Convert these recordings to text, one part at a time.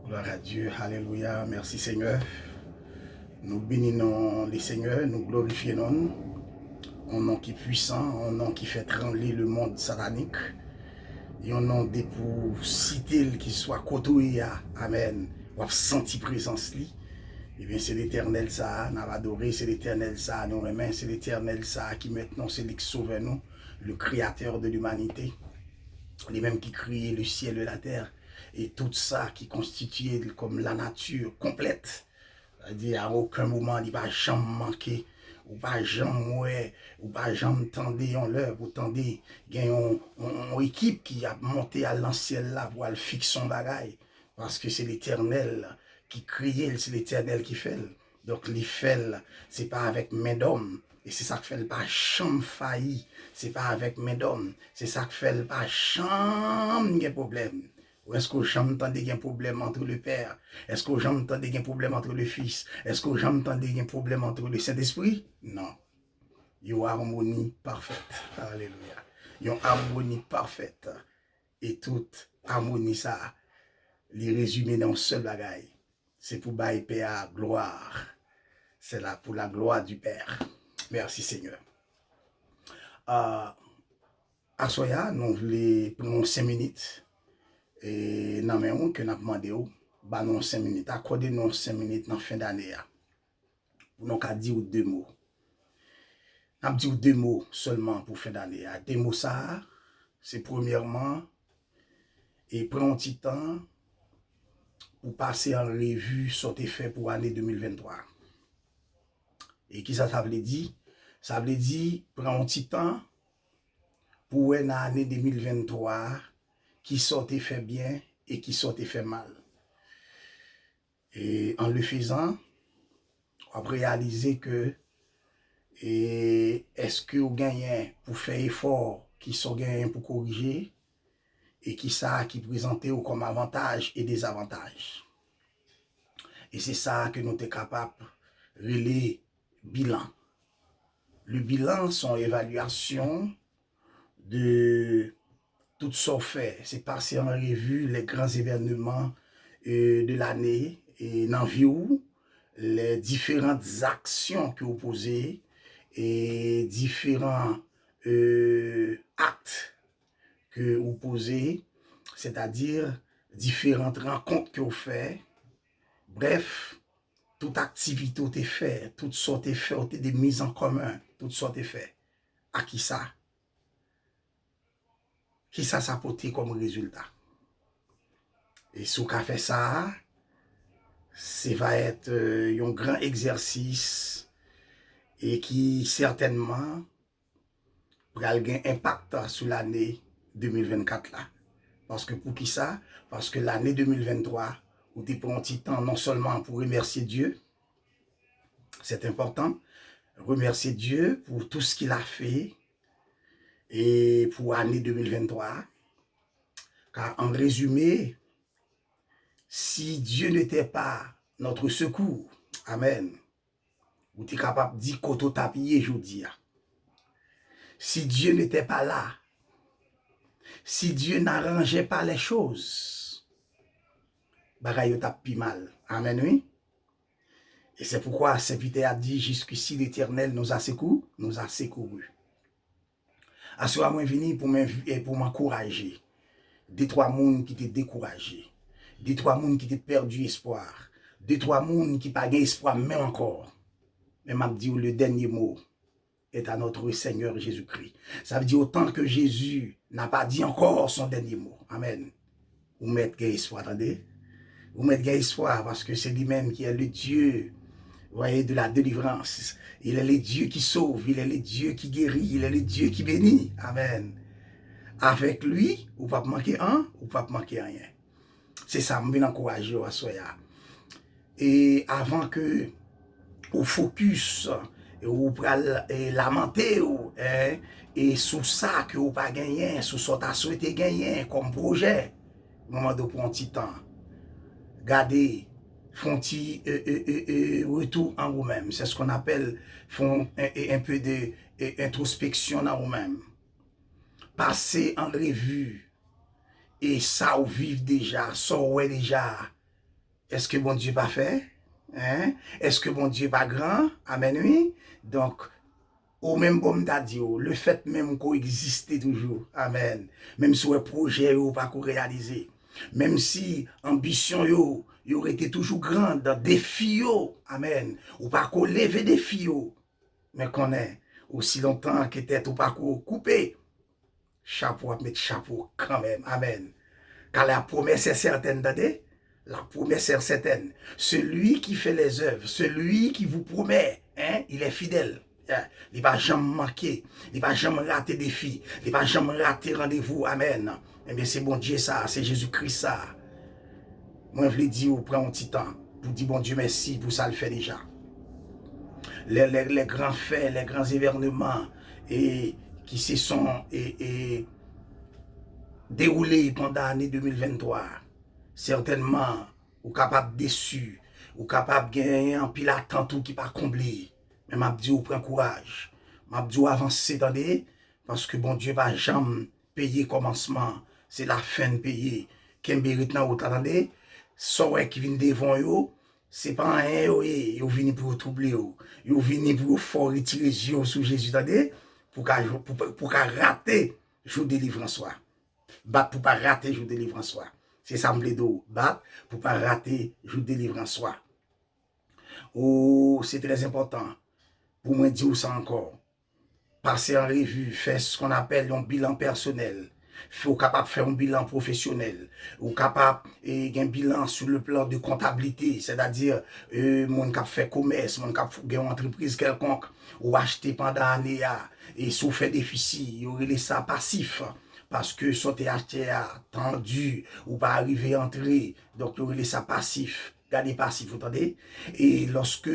Gloire à Dieu, alléluia, merci Seigneur. Nous bénissons les Seigneurs, nous glorifions un nom qui est puissant, un nom qui fait trembler le monde satanique, et un nom pour citer qui soit côtoyé, amen, ou senti présence li. Eh bien, c'est l'éternel ça, nous adoré, c'est l'éternel ça, nous remet, c'est l'éternel ça qui maintenant c'est lui qui sauve nous, le créateur de l'humanité, les mêmes qui créent le ciel et la terre, et tout ça qui constituait comme la nature complète. C'est-à-dire, à aucun moment, il ne va jamais manquer, ou pas jamais, ou pas jamais tendre en l'heure, ou tendre, il y a une équipe qui a monté à l'ancien là pour fixer son bagaille, parce que c'est l'éternel qui crée, c'est l'éternel qui fait. Donc, les fait, c'est pas avec main d'homme, et c'est ça qui fait le pas chambre failli, c'est pas avec main d'homme, c'est ça qui fait le pas chambre de problème. Ou est-ce que j'entends qu'il y a un problème entre le Père? Est-ce que j'entends qu'il y a un problème entre le Fils? Est-ce que j'entends qu'il y a un problème entre le Saint-Esprit? Non. Il y a une harmonie parfaite. Alléluia. Il y a une harmonie parfaite. Et toute harmonie, ça, les résumer dans un seul bagaille. C'est pour bailler Père gloire. C'est là pour la gloire du Père. Merci Seigneur. À Soya, nous voulons prendre 5 minutes. Et non mais on que n'a demandé bah non 5 minutes accordez nous 5 minutes dans fin d'année pour nous qu'a dire 2 mots. N'a dit 2 mots seulement pour fin d'année. 2 mots ça c'est premièrement et prendre un petit temps pour passer en revue ce qui fait pour l'année 2023. Et qui ça veut dire? Ça veut dire prendre un petit temps pour l'année 2023 qui sortait fait bien et qui sortait fait mal. Et en le faisant, on va réaliser que est-ce que vous gagnez pour faire effort qui sont gagnés pour corriger et qui ça qui présentait comme avantage et désavantage. Et c'est ça que nous sommes capables de relayer bilan. Le bilan, son évaluation de tout ce qu'on fait, c'est passer en revue les grands événements de l'année et dans la vie où les différentes actions que vous posez et différents actes que vous posez, c'est-à-dire différentes rencontres que vous faites. Bref, toute activité que vous faites, toutes sortes de faits, des mises en commun, toutes sortes de faits. À qui ça? Qui ça s'apporte comme résultat? Et si vous fait ça, ça va être un grand exercice et qui certainement va avoir un impact sur l'année 2024 là. Parce que pour qui ça? Parce que l'année 2023, vous prenez un petit temps non seulement pour remercier Dieu, c'est important, remercier Dieu pour tout ce qu'il a fait et pour l'année 2023. Car en résumé, si Dieu n'était pas notre secours, amen, vous êtes capable de dire qu'on t'a pillé, je vous dis. Si Dieu n'était pas là, si Dieu n'arrangeait pas les choses, bagaille t'a pi mal. Amen, oui. Et c'est pourquoi Saint-Peter a dit jusqu'ici l'Éternel nous a secouru. À ce moment venu pour m'encourager. Des 3 personnes qui étaient découragés. Des 3 personnes qui étaient perdu espoir. Des 3 personnes qui n'ont pas espoir même encore. Mais m'a dit le dernier mot est à notre Seigneur Jésus-Christ. Ça veut dire autant que Jésus n'a pas dit encore son dernier mot. Amen. Vous mettez espoir, attendez. Vous mettez espoir parce que c'est lui-même qui est le Dieu, voyez, de la délivrance. Il est le Dieu qui sauve, il est le Dieu qui guérit, il est le Dieu qui bénit. Amen. Avec lui, vous ne pouvez pas manquer un, vous ne pouvez pas manquer rien. C'est ça, je vais encourager à soya. Et avant que vous focus et vous prenez lamenter et sous ça que vous pas gagné, sous ce que vous souhaité gagner comme projet, moment de prendre un petit temps. Gardez, font un petit retour en vous-même. C'est ce qu'on appelle font un peu d'introspection en vous-même. Passez en revue et ça vous vivez déjà, ça vous est déjà Est-ce que bon Dieu pas fait? Hein? Est-ce que bon Dieu pas grand? Amen, oui. Donc, ou même bon d'adio, le fait même qu'on existe toujours. Amen. Même si un projet ou pas qu'on réaliser. Même si ambition yo, y aurait été toujours grande, défi yo. Amen. Ou pas qu'on lève défi yo. Mais qu'on est aussi longtemps que tête ou pas qu'on couper. Chapeau à mettre chapeau quand même. Amen. Car la promesse est certaine, attendez? La promesse est certaine. Celui qui fait les œuvres, celui qui vous promet, hein, il est fidèle. Il ne va jamais manquer, il ne va jamais rater défi, il ne va jamais rater rendez-vous. Amen. Eh bien, c'est bon Dieu ça, c'est Jésus-Christ ça. Moi, je l'ai dit, on prend un petit temps pour dire bon Dieu merci pour ça le fait déjà. Les grands faits, les grands événements et, qui se sont déroulés pendant l'année 2023, certainement, ou capable déçu, ou capable de gagner un pile attente qui pas comblé. Mais m'a dit ou prend courage. M'a dit ou avancer attendez parce que bon Dieu va jamais payer commencement, c'est la fin de payer. Qui mérite nan ou attendez, soit qui vient devant yo, c'est pas un yo vini pour troubler yo vini pour fort retirer yeux sous Jésus attendez pour rater jour délivrance soit. Battre pour pas rater jour délivrance soit. C'est ça me d'eau, battre pour pas rater jour délivrance soit. Oh, c'est très important. Pour moi dire ça encore. Passer en revue, faire ce qu'on appelle un bilan personnel. Faut capable de faire un bilan professionnel, ou capable et un bilan sur le plan de comptabilité, c'est-à-dire mon cap fait commerce, mon cap fait une entreprise quelconque, ou acheter pendant l'année et sous fait déficit, il y aurait ça passif parce que soit acheté à tendu ou pas arrivé à entrer, donc il y aurait ça passif. Gardez passif, vous entendez? Et lorsque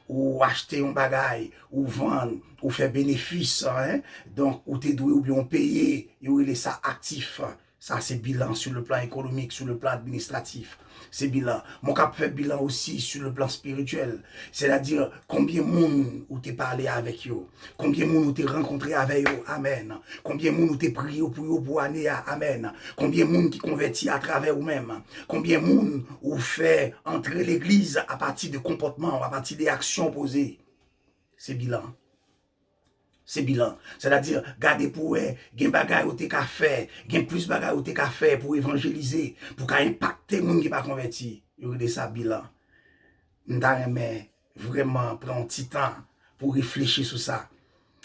vous achetez un bagage, ou vendre, ou faire bénéfice, hein, donc, ou t'es doué ou bien payer, vous avez ça actif. Ça, c'est bilan sur le plan économique, sur le plan administratif. C'est bilan. Mon cap fait bilan aussi sur le plan spirituel. C'est-à-dire, combien de monde ou t'es parlé avec eux, combien de monde ou t'es rencontré avec eux, amen. Combien de monde ou t'es prié pour année, amen. Combien de monde qui convertit à travers vous-même. Combien de monde ou fait entrer l'église à partir de comportements, à partir des actions posées. C'est bilan. C'est bilan. C'est-à-dire, gardez pour eux, gen bagay ou te ka fait, gen plus bagay ou te ka fait pour évangéliser, pour ka impacter moun qui pas converti. Yo de ça bilan. M'ta mais vraiment prendre un petit temps pour réfléchir sur ça.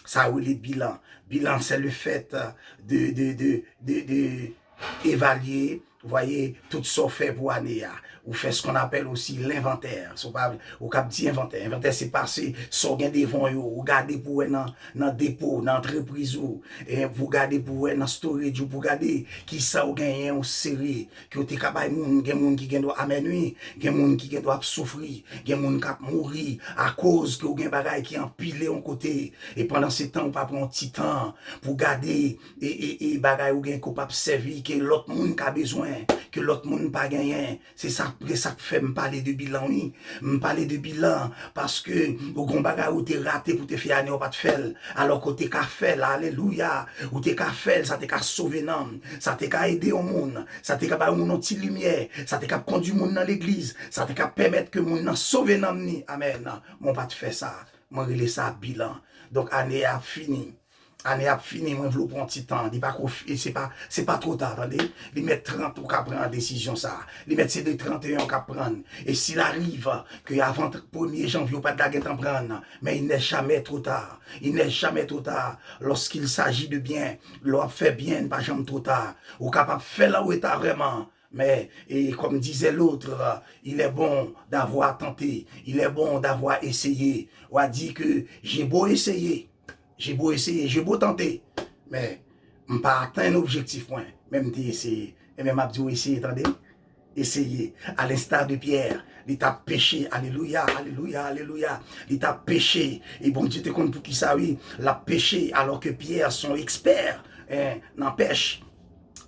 Ça ou les bilans. Bilan c'est le fait de évaluer, vous voyez, tout ça fait pour année. Ou fait ce qu'on appelle aussi l'inventaire. Ou cap dit inventaire. Inventaire, c'est passer, so gen devant yo, ou garder pour dans dépôt, dans entreprise ou, et vous garder pour dans storage ou pour garder qui ça ou gagner en série, que te capable moun, gen moun qui gen doit amener, gen moun qui gen doit souffrir, gen moun qui mourir à cause que ou gen bagay qui empilé en côté. Et pendant ce temps, ou pas prendre un petit temps pour garder et bagay ou gen capable servir que l'autre moun qui a besoin, que l'autre monde pas gagné. C'est ça que fait me parler de bilan, oui. Me parler de bilan parce que au gon bagay ou t'es raté pour te faire année ou pas te faire. Alors que t'es qu'à faire, alléluia, ou t'es qu'à faire, ça t'es qu'à sauver l'homme, ça t'es qu'à aider au monde, ça t'es qu'à ba moun petite lumière, ça t'es qu'à conduire monde dans l'église, ça t'es qu'à permettre que moun nan sauver l'homme ni. Amen. Mon pas te faire ça. Moi relé ça bilan. Donc année a fini. Année a fini, moi je prends un petit temps, c'est pas trop tard, attendez, il met 30 pour prendre la décision ça, il met c'est de 31 pour prendre, et s'il arrive que avant le 1er janvier, pas de la guette en prendre, mais il n'est jamais trop tard, il n'est jamais trop tard, lorsqu'il s'agit de bien, l'on fait bien, pas jamais trop tard, ou capable de faire là où est vraiment. Mais, et comme disait l'autre, il est bon d'avoir tenté, il est bon d'avoir essayé, ou a dit que j'ai beau essayer, j'ai beau essayer, j'ai beau tenter, mais je n'ai pas atteint un objectif, moi. Même essayer. Et même Abdou essayer, attendez, essayer. À l'instar de Pierre, il t'a péché, alléluia, alléluia, alléluia. Il t'a péché. Et bon Dieu te compte pour qui ça, oui, l'a péché, alors que Pierre, son expert, n'empêche.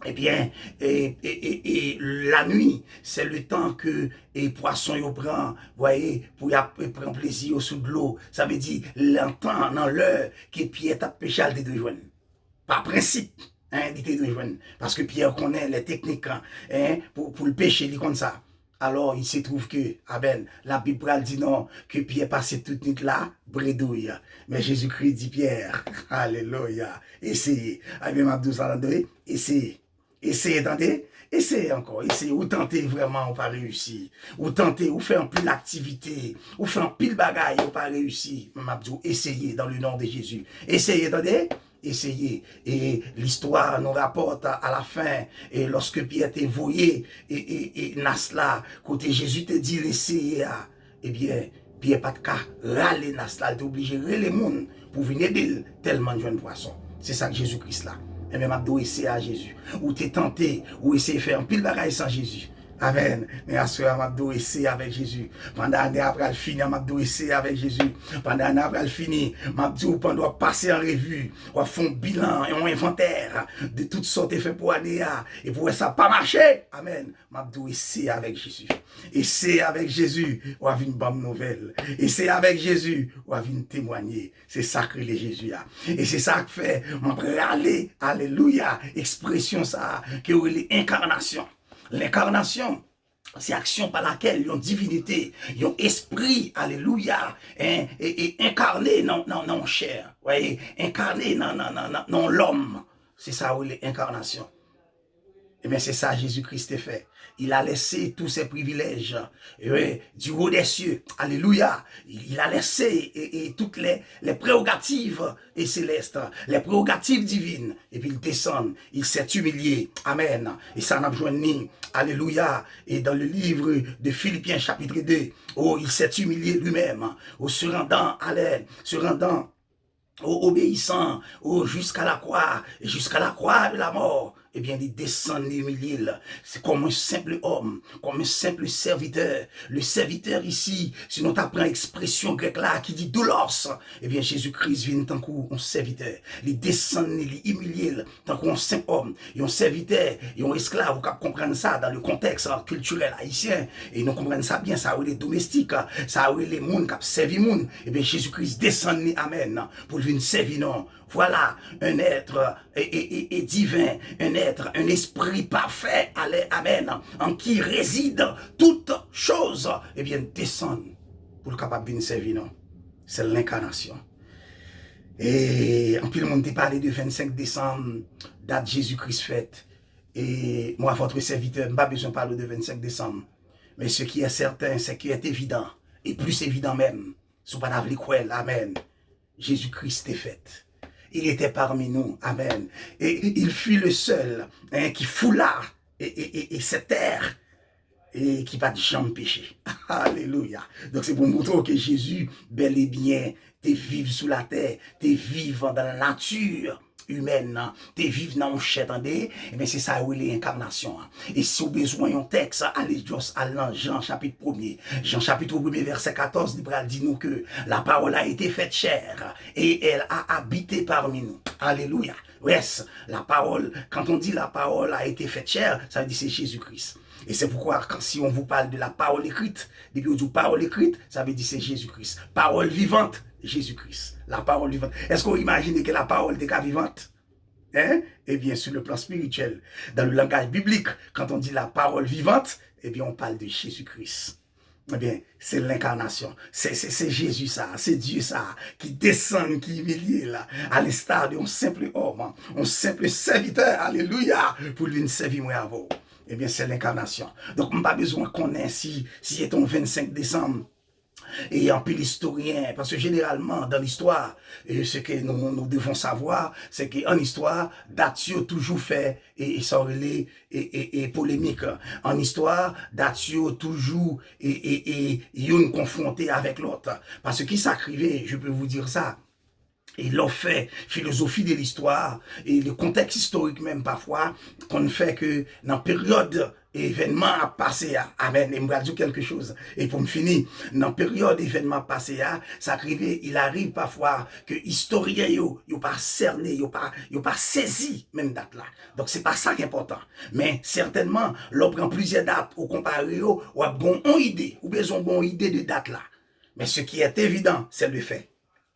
Eh bien, et la nuit, c'est le temps que les poissons y prennent, voyez, pour y prendre plaisir sous de l'eau. Ça veut dire, l'entend dans l'heure que Pierre t'a péché à te rejoindre. Par principe, hein, il te rejoindre. Parce que Pierre connaît les techniques, hein, pour le péché, il comme ça. Alors, il se trouve que, amen, la Bible dit non, que Pierre passait toute nuit là, bredouille. Mais Jésus-Christ dit Pierre, alléluia, essayez. Amen, Abdou Salandoué, essayez. Essayez, attendez, essayez encore, essayez, ou tentez vraiment, ou pas réussi. Ou tentez, ou faire un pile d'activité, ou faire un pile bagaille, ou pas réussi. Abdou, essayez dans le nom de Jésus. Essayez, attendez. Essayez. Et l'histoire nous rapporte à la fin, et lorsque Pierre t'est voyé, et Nasla, côté Jésus te dit l'essayer, eh bien, Pierre pas de cas, râler Nasla, t'es obligé de râler les monde pour venir aider tellement de jeunes poissons. C'est ça que Jésus-Christ là. Et même Abdou essayer à Jésus. Ou t'es tenté, ou essayer de faire un pile bagaille sans Jésus. Amen. Mais à ce moment, Mabdou essayer avec Jésus. Pendant l'année après, elle finit, Mabdou essayer avec Jésus. Pendant l'année après, elle finit, Mabdou, pendant passer en revue, on fait un bilan et un inventaire de toutes sortes de faits pour l'année. Et pour ça pas marcher. Amen. Mabdou essayer avec Jésus. Essayer avec Jésus, on a une bonne nouvelle. Essayer avec Jésus, on a une témoigner. C'est ça que les Jésus a. Et c'est ça que fait, on peut aller, alléluia, expression ça, que l'incarnation. L'incarnation, c'est l'action par laquelle une divinité, un esprit, alléluia, et incarné dans chair, voyez, incarné dans l'homme. C'est ça où l'incarnation. Eh bien, c'est ça Jésus-Christ a fait. Il a laissé tous ses privilèges du haut des cieux. Alléluia. Il a laissé et toutes les prérogatives célestes, les prérogatives divines. Et puis il descend, il s'est humilié. Amen. Et ça n'a besoin ni. Alléluia. Et dans le livre de Philippiens chapitre 2, oh, il s'est humilié lui-même. Oh, se rendant à l'aide, se rendant obéissant jusqu'à la croix de la mort. Eh bien, il descend humilié. C'est comme un simple homme, comme un simple serviteur. Le serviteur ici, si nous t'apprend l'expression grecque là qui dit doulos, eh bien, Jésus-Christ vient tant qu'un serviteur. Il descend, il humilié tant qu'un simple homme. Il y a un serviteur, il y a un esclave, vous comprenez ça dans le contexte culturel haïtien. Et nous comprenons ça bien, ça a les domestiques, ça a les gens qui servent les gens. Eh bien, Jésus-Christ descend, amen, pour venir servir non. Voilà un être et divin, un être, un esprit parfait, amen, en qui réside toute chose, et bien descendre pour le capable de servir, non. C'est l'incarnation. Et en plus, le monde t'a parlé de 25 décembre, date Jésus-Christ fête. Et moi, votre serviteur, je n'ai pas besoin de parler de 25 décembre. Mais ce qui est certain, ce qui est évident, et plus évident même, sous pas d'avoir l'école, amen, Jésus-Christ est fait. Il était parmi nous, amen. Et il fut le seul qui foula et cette terre et qui pas de jamais péché. Alléluia. Donc c'est pour montrer que Jésus, bel et bien, t'es vivre sous la terre, t'es vivre dans la nature humaine, t'es vivre dans le chien, attendez, et bien c'est ça où il est l'incarnation. Et si vous avez besoin d'un texte, allez dans Jean chapitre 1er. Jean chapitre 1er verset 14, il dit nous que la parole a été faite chair et elle a habité parmi nous. Alléluia. Yes, la parole, quand on dit la parole a été faite chair, ça veut dire c'est Jésus-Christ. Et c'est pourquoi, si on vous parle de la parole écrite, depuis on dit parole écrite, ça veut dire c'est Jésus-Christ. Parole vivante, Jésus-Christ. La parole vivante. Est-ce qu'on imagine que la parole est vivante? Hein? Eh bien, sur le plan spirituel, dans le langage biblique, quand on dit la parole vivante, eh bien, on parle de Jésus-Christ. Eh bien, c'est l'incarnation. C'est Jésus ça, c'est Dieu ça, qui descend, qui humilie là, à l'instar d'un simple homme, un simple serviteur, alléluia, pour lui servir moi avant. Eh bien, c'est l'incarnation. Donc, on n'a pas besoin qu'on ait si c'est ton 25 décembre. Et en plus l'historien, parce que généralement dans l'histoire, ce que nous devons savoir, c'est qu'en histoire, date toujours fait et ça et polémique. En histoire, date toujours et une confrontée avec l'autre. Parce que qui s'acrivait, je peux vous dire ça. Et l'on fait philosophie de l'histoire et le contexte historique même parfois, qu'on fait que dans la période événement à passer, amen, et me dire quelque chose. Et pour me finir, dans la période événement passé, ça arrive, il arrive parfois que historiens yo pas cerné, yo pas saisi même date là. Donc c'est pas ça qui est important. Mais certainement, l'on prend plusieurs dates au comparé, ou a bon idée, ou besoin bon idée de date là. Mais ce qui est évident, c'est le fait.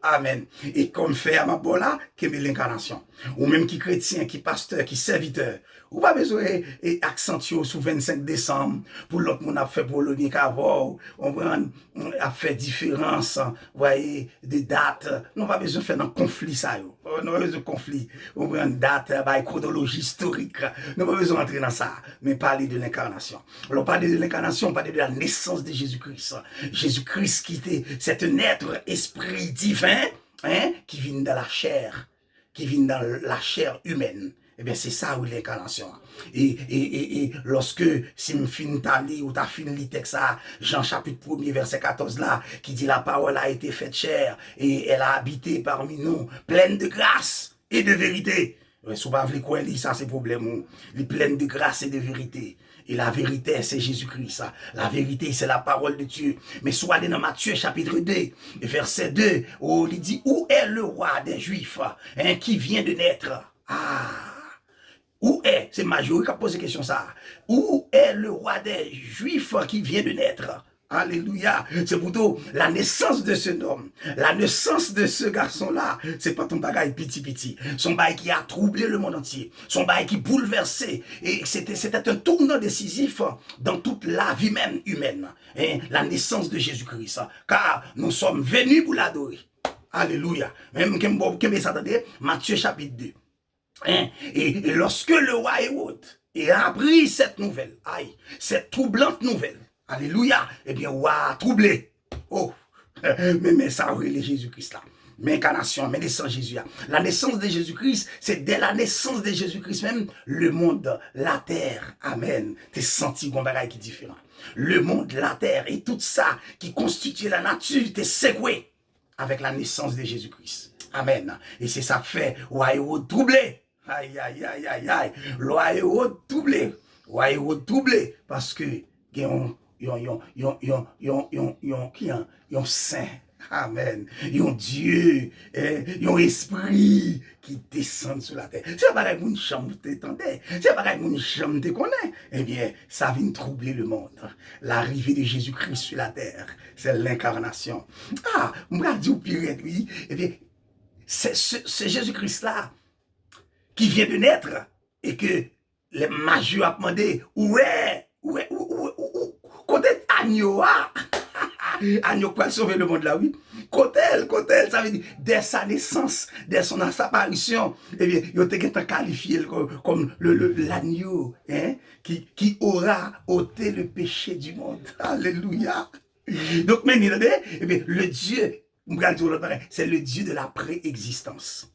Amen. Et comme fait à ma bola, qui est l'incarnation. Ou même qui chrétien, qui pasteur, qui serviteur, Ou pas besoin d'accentuer sous 25 décembre pour l'autre monde a fait pour le Nicavor, on a fait différence, voyez, des dates. Non pas besoin de faire un conflit ça yo. Non pas besoin de conflit. On prend une date, chronologie historique. Non pas besoin d'entrer dans ça, mais parler de l'incarnation. Alors parler de l'incarnation, parler de la naissance de Jésus-Christ. Jésus-Christ qui était, c'est un être esprit divin, hein, qui vient dans la chair, humaine. Eh bien, c'est ça où l'incarnation. Et lorsque, si me fin tali ou ta fin li texte ça, Jean chapitre 1er, verset 14 là, qui dit la parole a été faite chair et elle a habité parmi nous, pleine de grâce et de vérité. Si vous ne pouvez pas lire ça, c'est problème. Elle est pleine de grâce et de vérité. Et la vérité, c'est Jésus-Christ. La vérité, c'est la parole de Dieu. Mais soit allé dans Matthieu chapitre 2, verset 2, où il dit, où est le roi des Juifs, hein, qui vient de naître? Ah! Où est, c'est Majorie qui a posé la question ça, où est le roi des Juifs qui vient de naître? Alléluia. C'est plutôt la naissance de ce homme, la naissance de ce garçon-là. C'est pas ton bagaille petit. Son bail qui a troublé le monde entier. Son bail qui bouleversé. Et c'était un tournant décisif dans toute la vie même humaine. Hein? La naissance de Jésus-Christ. Car nous sommes venus pour l'adorer. Alléluia. Même Matthieu chapitre 2. Hein? Et lorsque le roi Hérode a appris cette nouvelle, cette troublante nouvelle, alléluia, eh bien, roi troublé. Oh, mais ça, oui, les Jésus-Christ là. Mais incarnation, mais naissance Jésus. La naissance de Jésus-Christ, c'est dès la naissance de Jésus-Christ même, le monde, la terre, amen. T'es senti qu'on bagaille qui est différent. Le monde, la terre et tout ça qui constitue la nature, t'es secoué avec la naissance de Jésus-Christ. Amen. Et c'est ça que fait roi Hérode troublé. Aïe, roi Hérode troublé. Roi Hérode troublé parce que yon saint, amen, yon Dieu, yon esprit qui descend sur la terre. C'est pas que mon chambre t'étendait, c'est pas que mon chambre te connaît. Eh bien, ça vient troubler le monde. L'arrivée de Jésus-Christ sur la terre, c'est l'incarnation. Ah, moi, dit au pire, lui, eh bien, c'est Jésus-Christ-là qui vient de naître et que les magieux ont demandé où est côté agneau, agneau pour sauver le monde là, oui. Côté, ça veut dire, dès sa naissance, dès son apparition, eh bien, il a été qualifié comme l'agneau, hein, qui aura ôté le péché du monde. Alléluia. Donc, maintenant, eh bien, le Dieu, c'est le Dieu de la préexistence.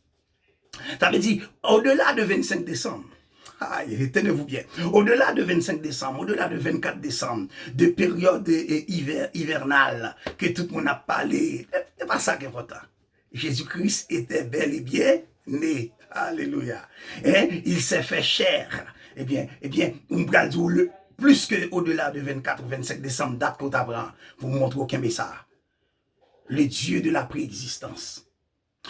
Ça veut dire, au-delà de 25 décembre, tenez-vous bien, au-delà de 25 décembre, au-delà de 24 décembre, de période hivernale, que tout le monde a parlé, c'est pas ça qui est important. Jésus-Christ était bel et bien né. Alléluia. Hein? Il s'est fait chair. Eh bien, on va dire plus que au-delà de 24 ou 25 décembre, date qu'on t'apprend, pour vous montrer aucun message. Le Dieu de la préexistence.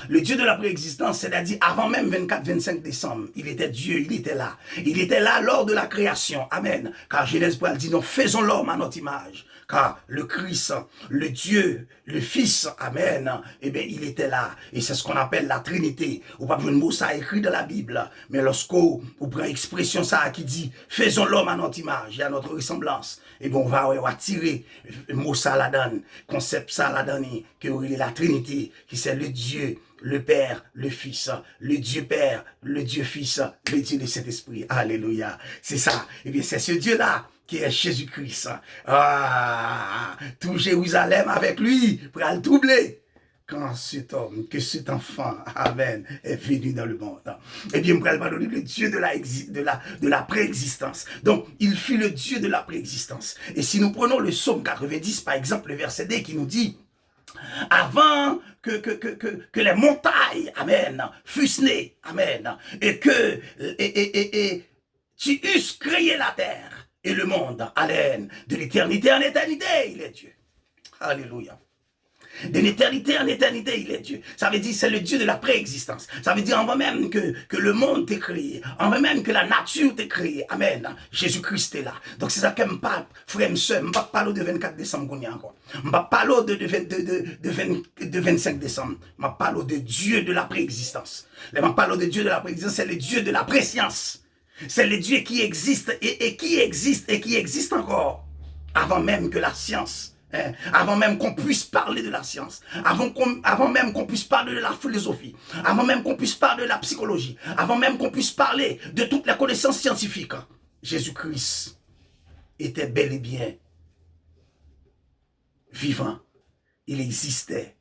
Le Dieu de la préexistence, c'est-à-dire avant même 24-25 décembre, il était Dieu, il était là. Il était là lors de la création. Amen. Car Genèse dit, non, faisons l'homme à notre image. Car le Christ, le Dieu, le Fils, amen, eh bien, il était là. Et c'est ce qu'on appelle la Trinité. Ou pas besoin de mots, ça écrit dans la Bible. Mais lorsqu'on prend expression ça qui dit, faisons l'homme à notre image et à notre ressemblance, et bien, on va tirer mot ça la donne, concept ça la donne, que la Trinité, qui c'est le Dieu, le Père, le Fils, le Dieu Père, le Dieu Fils, le Dieu de cet esprit. Alléluia. C'est ça. Et bien, c'est ce Dieu-là qui est Jésus-Christ. Ah, tout Jérusalem avec lui pour le troubler. Quand cet homme, que cet enfant, amen, est venu dans le monde. Eh bien, on va parler le Dieu de la préexistence. Donc, il fut le Dieu de la préexistence. Et si nous prenons le psaume 90, par exemple, le verset D qui nous dit, avant que les montagnes, amen, fussent nées, amen, et que tu eusses créé la terre et le monde, amen, de l'éternité en éternité, il est Dieu. Alléluia. De l'éternité en éternité, il est Dieu. Ça veut dire c'est le Dieu de la préexistence. Ça veut dire avant même que le monde t'est créé, avant même que la nature t'est créée. Amen. Jésus-Christ est là. Donc c'est ça que je parle, frère et soeur. Je ne parle pas de 24 décembre qu'on y a encore. Je ne parle pas de 25 décembre. Je parle de Dieu de la préexistance. Je parle de Dieu de la préexistence, c'est le Dieu de la préscience. C'est le Dieu qui existe et qui existe et qui existe encore. Avant même que la science, avant même qu'on puisse parler de la science, avant même qu'on puisse parler de la philosophie, avant même qu'on puisse parler de la psychologie, avant même qu'on puisse parler de toutes les connaissances scientifiques, Jésus-Christ était bel et bien vivant. Il existait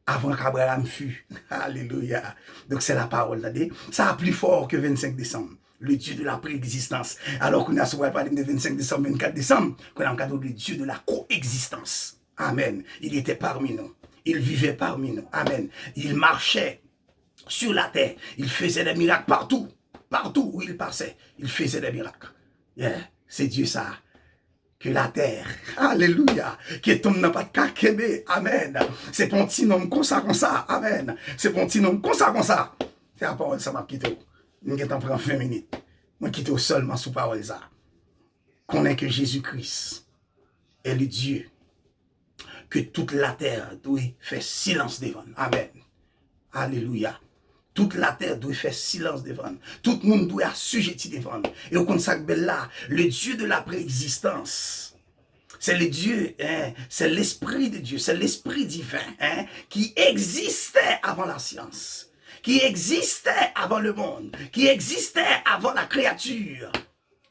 avant qu'Abraham fût. Alléluia. Donc c'est la parole. Ça a plus fort que 25 décembre. Le Dieu de la préexistence. Alors qu'on a souvent parlé de 25 décembre, 24 décembre, qu'on a un cadeau de Dieu de la coexistence. Amen. Il était parmi nous. Il vivait parmi nous. Amen. Il marchait sur la terre. Il faisait des miracles partout. Partout où il passait, il faisait des miracles. Yeah. C'est Dieu ça. Que la terre, alléluia, qui tombe dans pas de kakebe, amen. C'est pour un petit nom comme ça, amen. C'est pour un petit nom comme ça. C'est la parole, ça m'a quitté. Nous avons pris 20 minutes. Moi, quitté seulement sous parole ça. Connaît que Jésus-Christ est le Dieu, que toute la terre doit faire silence devant. Amen. Alléluia. Toute la terre doit faire silence devant. Tout le monde doit assujettir devant. Et au consacre là, le Dieu de la préexistence, c'est le Dieu, c'est l'Esprit de Dieu, c'est l'Esprit divin qui existait avant la science, qui existait avant le monde, qui existait avant la créature.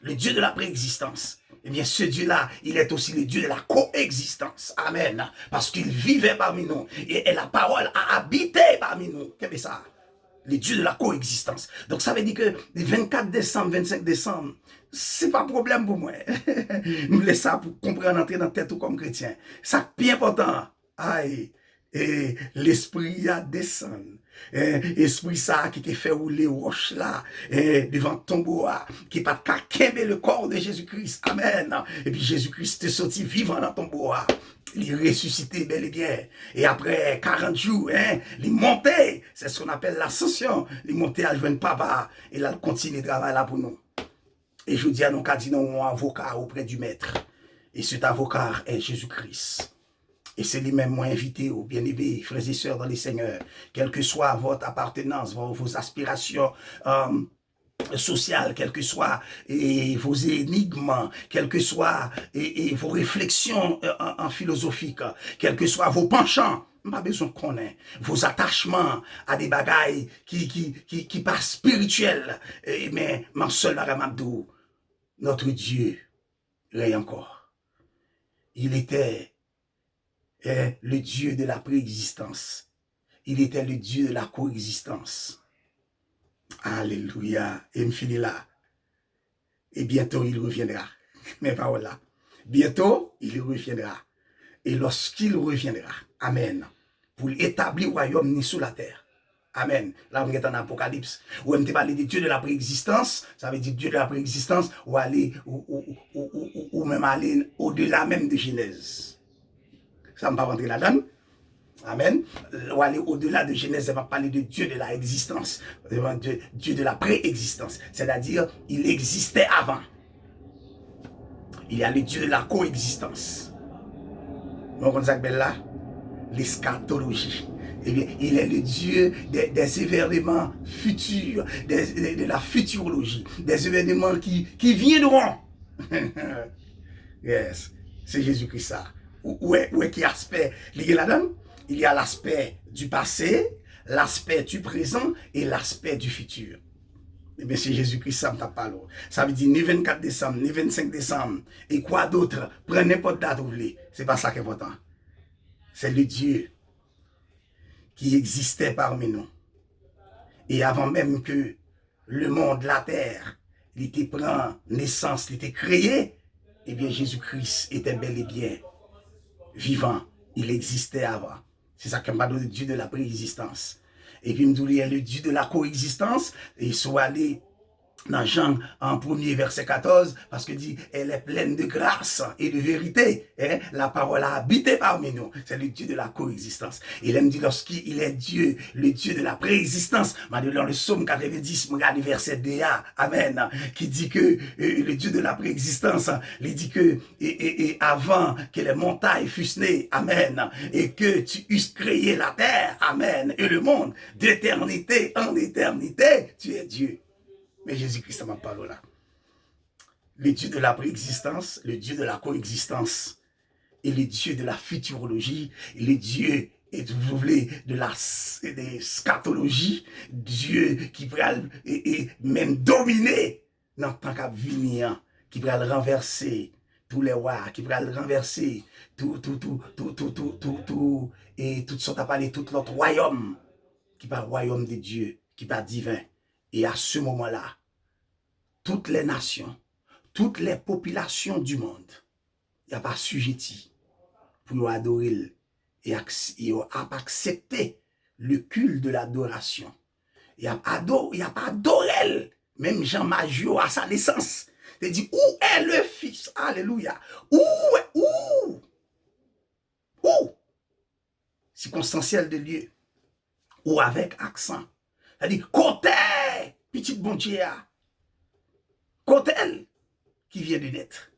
Le Dieu de la préexistence. Eh bien, ce Dieu-là, il est aussi le Dieu de la coexistence. Amen. Parce qu'il vivait parmi nous. Et la parole a habité parmi nous. Qu'est-ce que c'est ça? Les dieux de la coexistence. Donc ça veut dire que le 24 décembre, 25 décembre, c'est pas problème pour moi. Nous laissons ça pour comprendre, entrer dans la tête comme chrétien. Ça bien important. Aïe. Et l'esprit a descendu. Esprit ça qui te fait rouler roche là, devant ton bois, qui pas qu'aimer le corps de Jésus-Christ. Amen. Et puis Jésus-Christ est sorti vivant dans ton bois. Il est ressuscité bel et bien. Et après 40 jours, il est monté. C'est ce qu'on appelle l'ascension. Il est monté à joindre papa. Et là, il continue de travailler là pour nous. Et je dis à nos cardinaux, un avocat auprès du maître. Et cet avocat est Jésus-Christ. Et c'est lui-même moi invité aux bien-aimés, frères et sœurs dans les seigneurs, quelle que soit votre appartenance, vos aspirations sociales, quelles que soient vos énigmes, quelles que soient vos réflexions en philosophique, quels que soient vos penchants, pas besoin de connaître vos attachements à des bagailles qui passent spirituels. Mais mon seul Abdou, notre Dieu, règne encore. Il était le Dieu de la préexistence. Il était le Dieu de la coexistence. Alléluia. Et me finit là. Et bientôt, il reviendra. Mes paroles là. Bientôt, il reviendra. Et lorsqu'il reviendra, amen, pour établir le royaume ni sous la terre. Amen. Là, on est en Apocalypse. Où on te parle de Dieu de la préexistence. Ça veut dire Dieu de la préexistence. Ou aller, ou même aller au-delà même de Genèse. Ça ne va pas rentrer là-dedans. Amen. Ou aller au-delà de Genèse, ça va parler de Dieu de la existence, de Dieu de la préexistence. C'est-à-dire, il existait avant. Il y a le Dieu de la coexistence. Donc, on s'appelle là l'eschatologie. Eh bien, il est le Dieu des événements futurs, de la futurologie, des événements qui viendront. Yes, c'est Jésus-Christ ça. Où est qui aspect lié là-dedans? Il y a l'aspect du passé, l'aspect du présent et l'aspect du futur. Eh bien, c'est Jésus-Christ, ça me tape pas l'eau. Ça veut dire ni 24 décembre, ni 25 décembre, et quoi d'autre, prenez n'importe date où vous voulez. C'est pas ça qui est important. C'est le Dieu qui existait parmi nous. Et avant même que le monde, la terre, il était prend naissance, il était créé, eh bien, Jésus-Christ était bel et bien vivant. Il existait avant. C'est ça qu'on parle de Dieu de la préexistence. Et puis, il y a le Dieu de la coexistence. Et il soit allé dans Jean, en premier verset 14, parce que dit, elle est pleine de grâce et de vérité. La parole a habité parmi nous. C'est le Dieu de la coexistence. Il aime dire, lorsqu'il est Dieu, le Dieu de la préexistence, dans le psaume 90, regarde le verset 2a, amen, qui dit que le Dieu de la préexistence, il dit que et avant que les montagnes fussent nées, amen, et que tu eusses créé la terre, amen, et le monde, d'éternité en éternité, tu es Dieu. Mais Jésus-Christ m'a parlé là. Le Dieu de la préexistence, le Dieu de la coexistence, et le Dieu de la futurologie, et le Dieu, et vous voulez, de la scatologie, Dieu qui peut et même dominer dans le temps qu'à venir, qui peut renverser tous les rois, qui peut renverser et tout ça, parlé, tout l'autre royaume, qui pas royaume de Dieu, qui pas divin. Et à ce moment-là, toutes les nations, toutes les populations du monde, il n'y a pas sujetti pour adorer et accepter le culte de l'adoration. Il n'y a pas adoré, même Jean Maggio à sa naissance. Il dit, où est le Fils? Alléluia. Où? Circonstanciel de lieu. Ou avec accent. C'est-à-dire, côté, petite bon Dieu, côté qui vient de naître.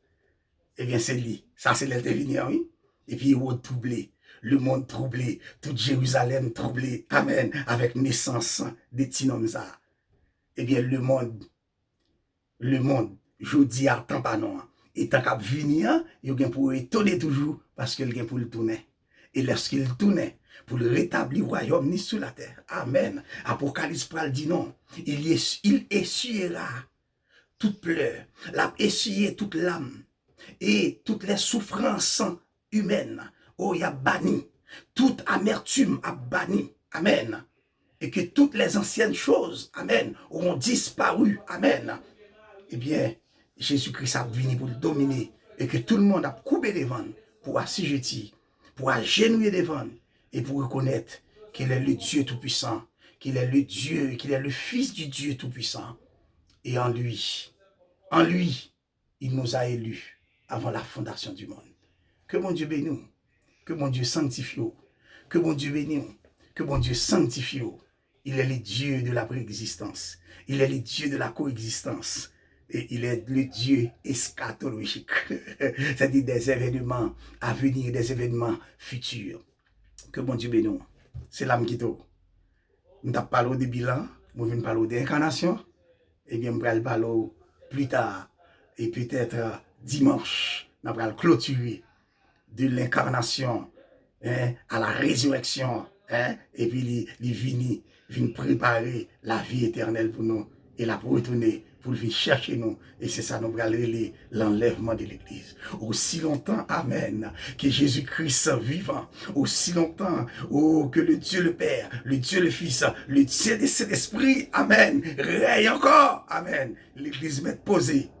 Eh bien, c'est lui. Ça, c'est l'intervenir, oui. Et puis, il va troubler. Le monde troublé. Toute Jérusalem troublée. Amen. Avec naissance des Tinomza. Eh bien, le monde, je dis à temps pas non. Et tant qu'à venir, il y a pour étonner toujours parce qu'il y a pour le tourner. Et lorsqu'il tournait, pour le rétablir royaume ni sur la terre. Amen. Apocalypse parle dit non. Il essuiera toute pleurs. Il essuyé toute l'âme. Et toutes les souffrances humaines. Oh, il a banni. Toute amertume a banni. Amen. Et que toutes les anciennes choses, amen, auront disparu. Amen. Eh bien, Jésus-Christ a venu pour le dominer. Et que tout le monde a coupé devant pour assujettir, pour agenouiller devant et pour reconnaître qu'il est le Dieu Tout-Puissant, qu'il est le Dieu, qu'il est le Fils du Dieu Tout-Puissant. Et en lui, il nous a élus avant la fondation du monde. Que mon Dieu bénisse, que mon Dieu sanctifie, que mon Dieu bénisse, que mon Dieu sanctifie. Il est le Dieu de la préexistence, il est le Dieu de la coexistence, et il est le Dieu eschatologique, c'est-à-dire des événements à venir, des événements futurs. Que mon Dieu bénisse. C'est l'âme qui t'ouvre. Nous avons parlé de bilan, nous venons parler d'incarnation, et bien nous allons parler plus tard, et peut-être dimanche, nous allons clôturer de l'incarnation à la résurrection, et puis il vient préparer la vie éternelle pour nous, et la pour retourner, pour venir chercher nous, et c'est ça nous allons l'enlèvement de l'Église. Aussi longtemps, amen, que Jésus-Christ vivant, aussi longtemps, oh, que le Dieu le Père, le Dieu le Fils, le Dieu de cet esprit, amen, règne encore, amen, l'Église m'est posée,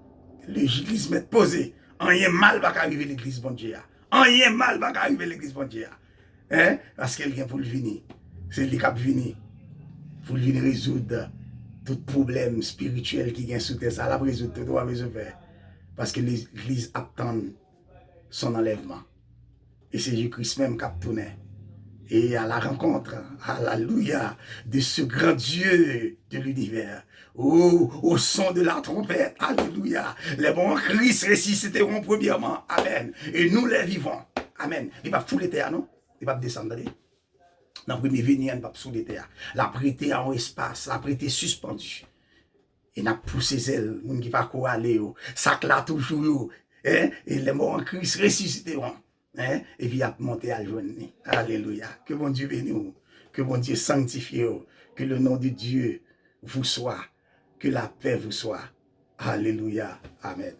l'Église m'est posée, rien mal va arriver l'Église, bon Dieu, rien mal va arriver l'Église, bon Dieu, parce qu'elle vient pour le venir, c'est lui qui a venu, pour venir résoudre tout problème spirituel qui vient sous terre, ça la résoudre, tout doit résoudre. Parce que l'Église attend son enlèvement. Et c'est Jésus-Christ même qui a tourné. Et à la rencontre, alléluia, de ce grand Dieu de l'univers. Oh, au son de la trompette, alléluia. Les bons Christ ressusciteront premièrement. Amen. Et nous les vivons. Amen. Il va fouler terre, non? Il va descendre. Dans le premier venir, il va sous les terres. La prêter en espace, la prêter suspendu. Et n'a poussé ses ailes, moun qui va quoi aller, ça là toujours, et les morts en Christ ressusciteront, et puis il a monté à joindre. Alléluia. Que bon Dieu bénisse, que bon Dieu sanctifie, que le nom de Dieu vous soit, que la paix vous soit. Alléluia. Amen.